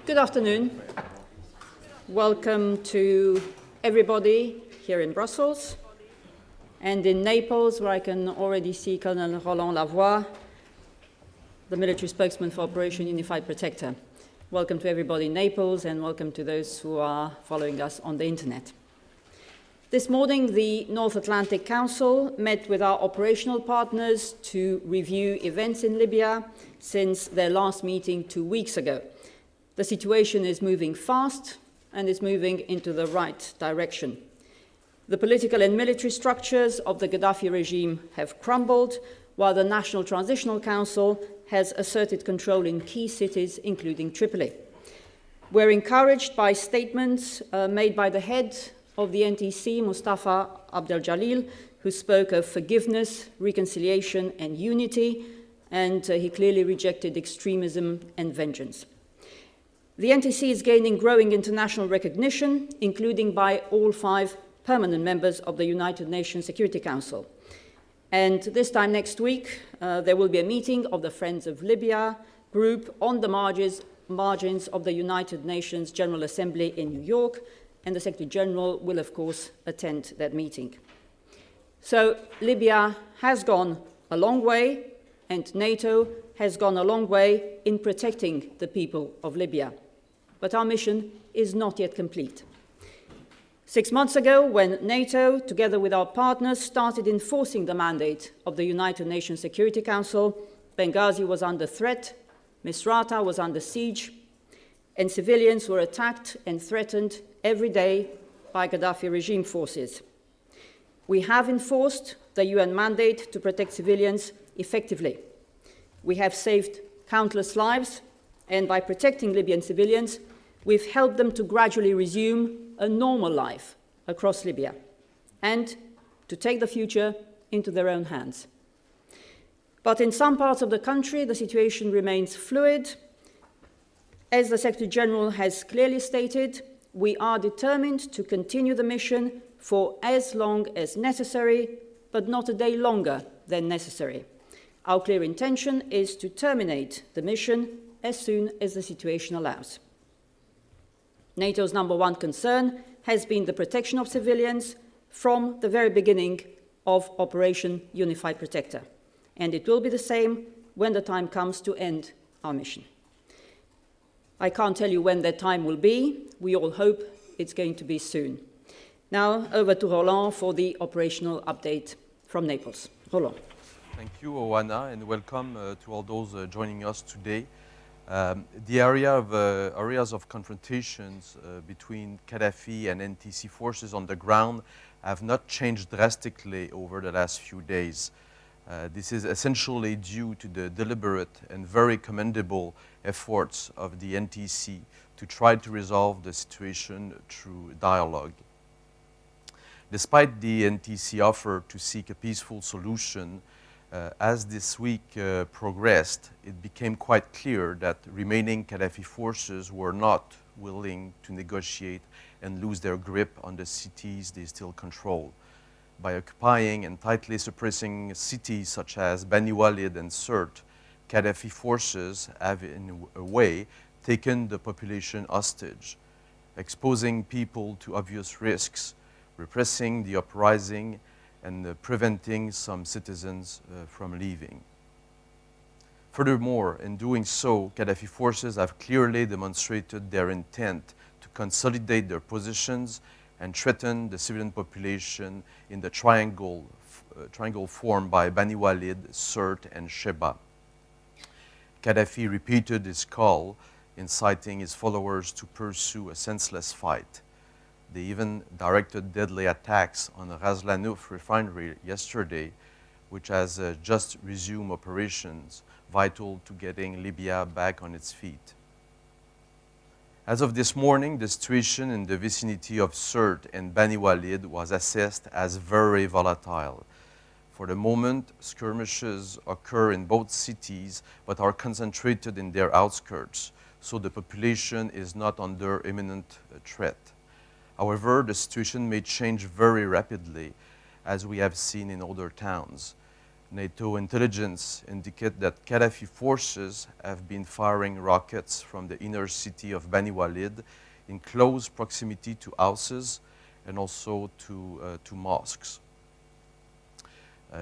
Good afternoon. Welcome to everybody here in Brussels and in Naples, where I can already see Colonel Roland Lavoie, the military spokesman for Operation Unified Protector. Welcome to everybody in Naples, and welcome to those who are following us on the internet. This morning, the North Atlantic Council met with our operational partners to review events in Libya since their last meeting 2 weeks ago. The situation is moving fast and is moving into the right direction. The political and military structures of the Gaddafi regime have crumbled, while the National Transitional Council has asserted control in key cities, including Tripoli. We're encouraged by statements made by the head of the NTC, Mustafa Abdel Jalil, who spoke of forgiveness, reconciliation, and unity, and he clearly rejected extremism and vengeance. The NTC is gaining growing international recognition, including by all 5 permanent members of the United Nations Security Council. And this time next week, there will be a meeting of the Friends of Libya group on the margins of the United Nations General Assembly in New York, and the Secretary General will, of course, attend that meeting. So Libya has gone a long way, and NATO has gone a long way in protecting the people of Libya. But our mission is not yet complete. 6 months ago, when NATO, together with our partners, started enforcing the mandate of the United Nations Security Council, Benghazi was under threat, Misrata was under siege, and civilians were attacked and threatened every day by Gaddafi regime forces. We have enforced the UN mandate to protect civilians effectively. We have saved countless lives, and by protecting Libyan civilians, we've helped them to gradually resume a normal life across Libya and to take the future into their own hands. But in some parts of the country, the situation remains fluid. As the Secretary General has clearly stated, we are determined to continue the mission for as long as necessary, but not a day longer than necessary. Our clear intention is to terminate the mission as soon as the situation allows. NATO's number one concern has been the protection of civilians from the very beginning of Operation Unified Protector, and it will be the same when the time comes to end our mission. I can't tell you when that time will be. We all hope it's going to be soon. Now, over to Roland for the operational update from Naples. Roland. Thank you, Oana, and welcome to all those joining us today. The areas of confrontations between Gaddafi and NTC forces on the ground have not changed drastically over the last few days. This is essentially due to the deliberate and very commendable efforts of the NTC to try to resolve the situation through dialogue. Despite the NTC offer to seek a peaceful solution, as this week progressed, it became quite clear that remaining Gaddafi forces were not willing to negotiate and lose their grip on the cities they still control. By occupying and tightly suppressing cities such as Bani Walid and Sirte, Gaddafi forces have, in a way, taken the population hostage, exposing people to obvious risks, repressing the uprising, and preventing some citizens from leaving. Furthermore, in doing so, Gaddafi forces have clearly demonstrated their intent to consolidate their positions and threaten the civilian population in the triangle formed by Bani Walid, Sirte, and Sheba. Gaddafi repeated his call, inciting his followers to pursue a senseless fight. They even directed deadly attacks on the Ras Lanouf refinery yesterday, which has just resumed operations vital to getting Libya back on its feet. As of this morning, the situation in the vicinity of Sirte and Bani Walid was assessed as very volatile. For the moment, skirmishes occur in both cities but are concentrated in their outskirts, so the population is not under imminent threat. However, the situation may change very rapidly, as we have seen in other towns. NATO intelligence indicate that Gaddafi forces have been firing rockets from the inner city of Bani Walid in close proximity to houses and also to mosques.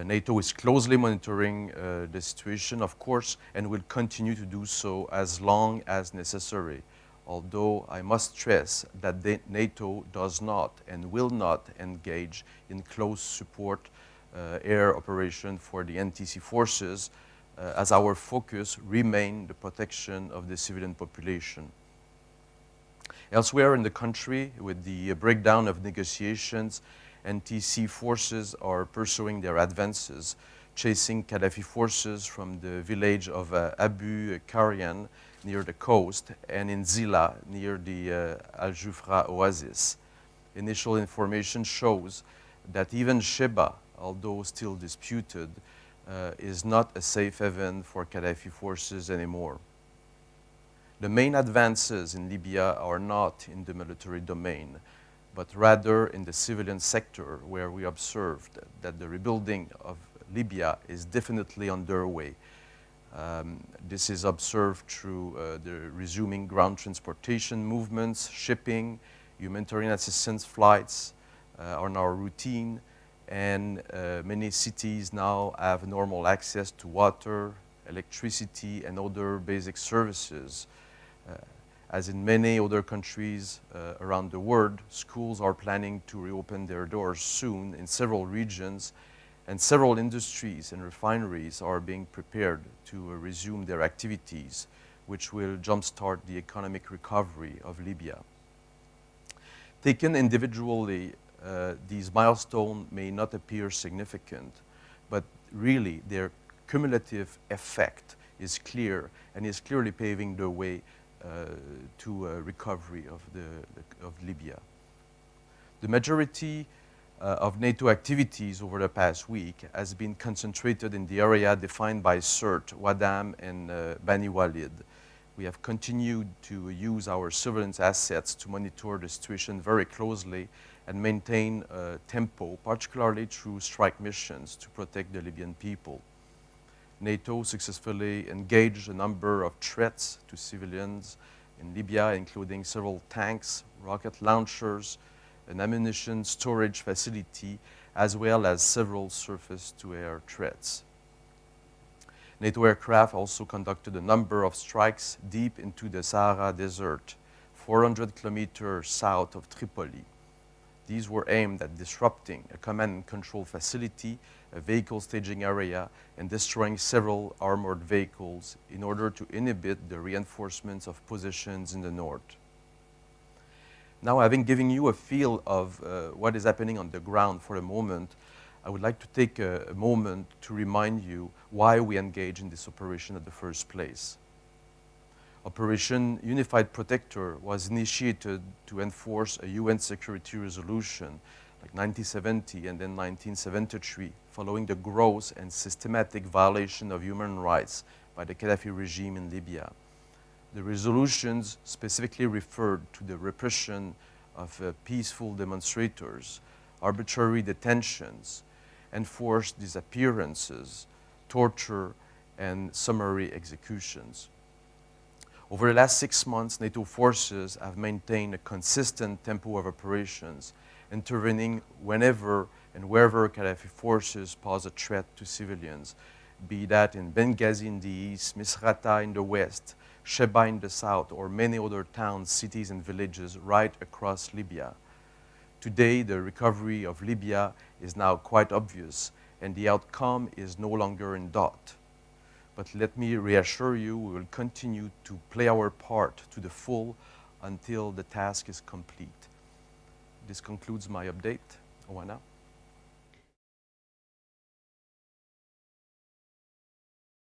NATO is closely monitoring the situation, of course, and will continue to do so as long as necessary. Although I must stress that NATO does not and will not engage in close support air operation for the NTC forces, as our focus remains the protection of the civilian population. Elsewhere in the country, with the breakdown of negotiations, NTC forces are pursuing their advances, chasing Gaddafi forces from the village of Abu Karian near the coast and in Zila near the Al Jufra oasis. Initial information shows that even Sheba, although still disputed, is not a safe haven for Gaddafi forces anymore. The main advances in Libya are not in the military domain, but rather in the civilian sector, where we observed that the rebuilding of Libya is definitely underway. This is observed through the resuming ground transportation movements, shipping, humanitarian assistance flights are now routine, and many cities now have normal access to water, electricity, and other basic services. As in many other countries around the world, schools are planning to reopen their doors soon in several regions, and several industries and refineries are being prepared to resume their activities, which will jumpstart the economic recovery of Libya. Taken individually, these milestones may not appear significant, but really their cumulative effect is clear and is clearly paving the way to a recovery of Libya. The majority of NATO activities over the past week has been concentrated in the area defined by Sirte, Wadam, and Bani Walid. We have continued to use our surveillance assets to monitor the situation very closely and maintain tempo, particularly through strike missions to protect the Libyan people. NATO successfully engaged a number of threats to civilians in Libya, including several tanks, rocket launchers, an ammunition storage facility, as well as several surface-to-air threats. NATO aircraft also conducted a number of strikes deep into the Sahara Desert, 400 kilometers south of Tripoli. These were aimed at disrupting a command and control facility, a vehicle staging area, and destroying several armored vehicles in order to inhibit the reinforcements of positions in the north. Now, having given you a feel of what is happening on the ground for a moment, I would like to take a moment to remind you why we engage in this operation in the first place. Operation Unified Protector was initiated to enforce a UN Security Resolution like 1970 and then 1973, following the gross and systematic violation of human rights by the Gaddafi regime in Libya. The resolutions specifically referred to the repression of peaceful demonstrators, arbitrary detentions, enforced disappearances, torture, and summary executions. Over the last 6 months, NATO forces have maintained a consistent tempo of operations, intervening whenever and wherever Gaddafi forces pose a threat to civilians, be that in Benghazi in the east, Misrata in the west, Sheba in the south, or many other towns, cities, and villages right across Libya. Today, the recovery of Libya is now quite obvious, and the outcome is no longer in doubt. But let me reassure you, we will continue to play our part to the full until the task is complete. This concludes my update. Oana.